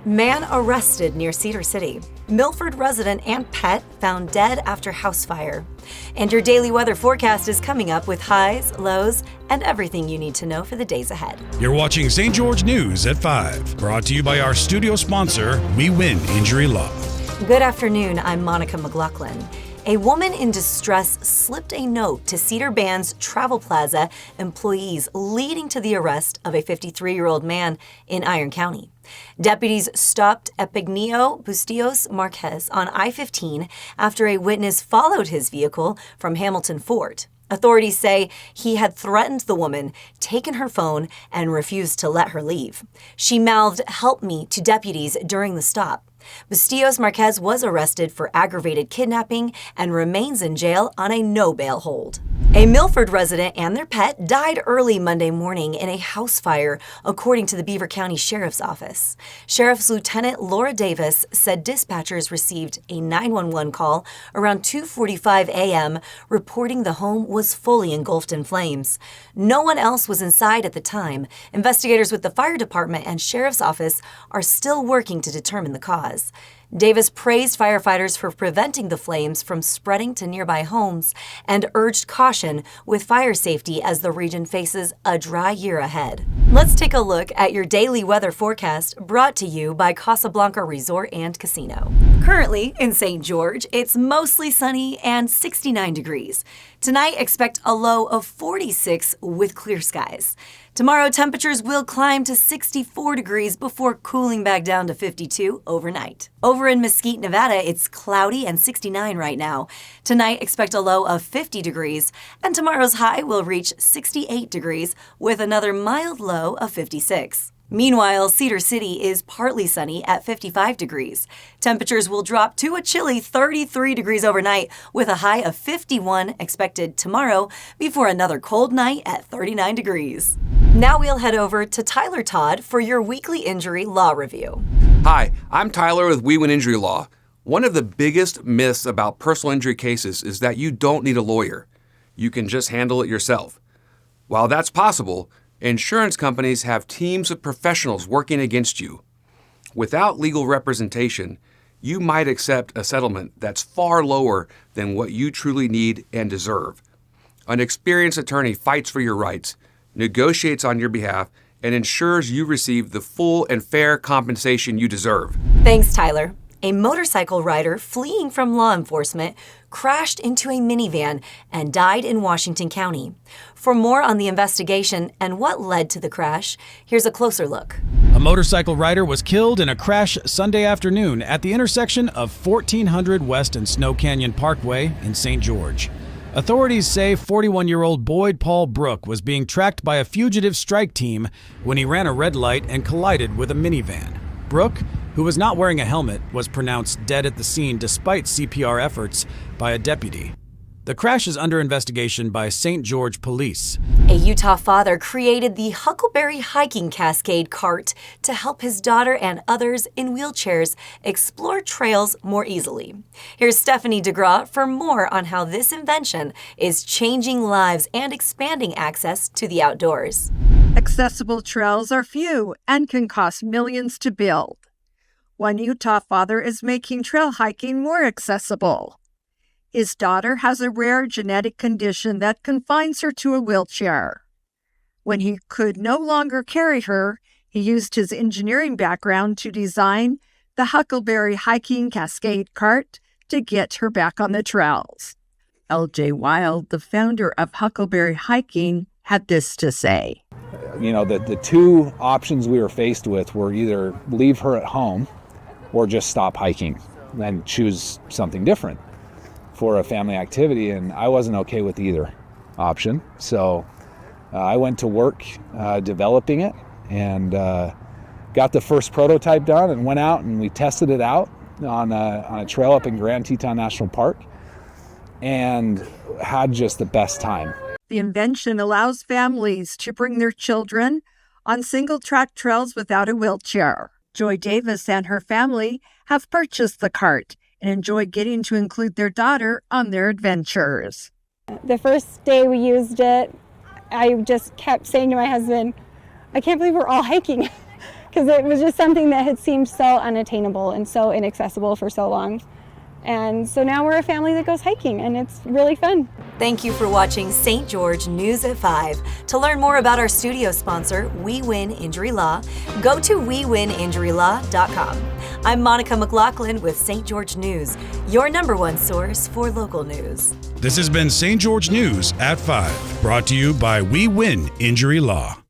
Man arrested near Cedar City. Milford resident and pet found dead after house fire. And your daily weather forecast is coming up with highs, lows, and everything you need to know for the days ahead. You're watching St. George News at 5, brought to you by our studio sponsor, We Win Injury Law. Good afternoon, I'm Monica McLaughlin. A woman in distress slipped a note to Cedar Band's Travel Plaza employees, leading to the arrest of a 53-year-old man in Iron County. Deputies stopped Epigmenio Bustillos Marquez on I-15 after a witness followed his vehicle from Hamilton Fort. Authorities say he had threatened the woman, taken her phone, and refused to let her leave. She mouthed, "Help me," to deputies during the stop. Bustillos Marquez was arrested for aggravated kidnapping and remains in jail on a no-bail hold. A Milford resident and their pet died early Monday morning in a house fire, according to the Beaver County Sheriff's Office. Sheriff's Lieutenant Laura Davis said dispatchers received a 911 call around 2:45 a.m. reporting the home was fully engulfed in flames. No one else was inside at the time. Investigators with the fire department and Sheriff's Office are still working to determine the cause. Davis praised firefighters for preventing the flames from spreading to nearby homes and urged caution with fire safety as the region faces a dry year ahead. Let's take a look at your daily weather forecast brought to you by Casablanca Resort and Casino. Currently in St. George, it's mostly sunny and 69 degrees. Tonight, expect a low of 46 with clear skies. Tomorrow, temperatures will climb to 64 degrees before cooling back down to 52 overnight. Over in Mesquite, Nevada, it's cloudy and 69 right now. Tonight, expect a low of 50 degrees, and tomorrow's high will reach 68 degrees with another mild low of 56. Meanwhile, Cedar City is partly sunny at 55 degrees. Temperatures will drop to a chilly 33 degrees overnight with a high of 51 expected tomorrow before another cold night at 39 degrees. Now we'll head over to Tyler Todd for your weekly injury law review. Hi, I'm Tyler with We Win Injury Law. One of the biggest myths about personal injury cases is that you don't need a lawyer. You can just handle it yourself. While that's possible, insurance companies have teams of professionals working against you. Without legal representation, you might accept a settlement that's far lower than what you truly need and deserve. An experienced attorney fights for your rights, negotiates on your behalf, and ensures you receive the full and fair compensation you deserve. Thanks, Tyler. A motorcycle rider fleeing from law enforcement crashed into a minivan and died in Washington County. For more on the investigation and what led to the crash, here's a closer look. A motorcycle rider was killed in a crash Sunday afternoon at the intersection of 1400 West and Snow Canyon Parkway in St. George. Authorities say 41-year-old Boyd Paul Brook was being tracked by a fugitive strike team when he ran a red light and collided with a minivan. Brook, who was not wearing a helmet, was pronounced dead at the scene despite CPR efforts by a deputy. The crash is under investigation by St. George Police. A Utah father created the Huckleberry Hiking Cascade cart to help his daughter and others in wheelchairs explore trails more easily. Here's Stephanie DeGraw for more on how this invention is changing lives and expanding access to the outdoors. Accessible trails are few and can cost millions to build. One Utah father is making trail hiking more accessible. His daughter has a rare genetic condition that confines her to a wheelchair. When he could no longer carry her, he used his engineering background to design the Huckleberry Hiking Cascade cart to get her back on the trails. L.J. Wild, the founder of Huckleberry Hiking, had this to say. The two options we were faced with were either leave her at home or just stop hiking and choose something different for a family activity, and I wasn't okay with either option. So I went to work developing it and got the first prototype done and went out and we tested it out on a trail up in Grand Teton National Park and had just the best time. The invention allows families to bring their children on single-track trails without a wheelchair. Joy Davis and her family have purchased the cart and enjoy getting to include their daughter on their adventures. The first day we used it, I just kept saying to my husband, I can't believe we're all hiking. because it was just something that had seemed so unattainable and so inaccessible for so long. And so now we're a family that goes hiking, and it's really fun. Thank you for watching St. George News at 5. To learn more about our studio sponsor, We Win Injury Law, go to wewininjurylaw.com. I'm Monica McLaughlin with St. George News, your #1 source for local news. This has been St. George News at 5, brought to you by We Win Injury Law.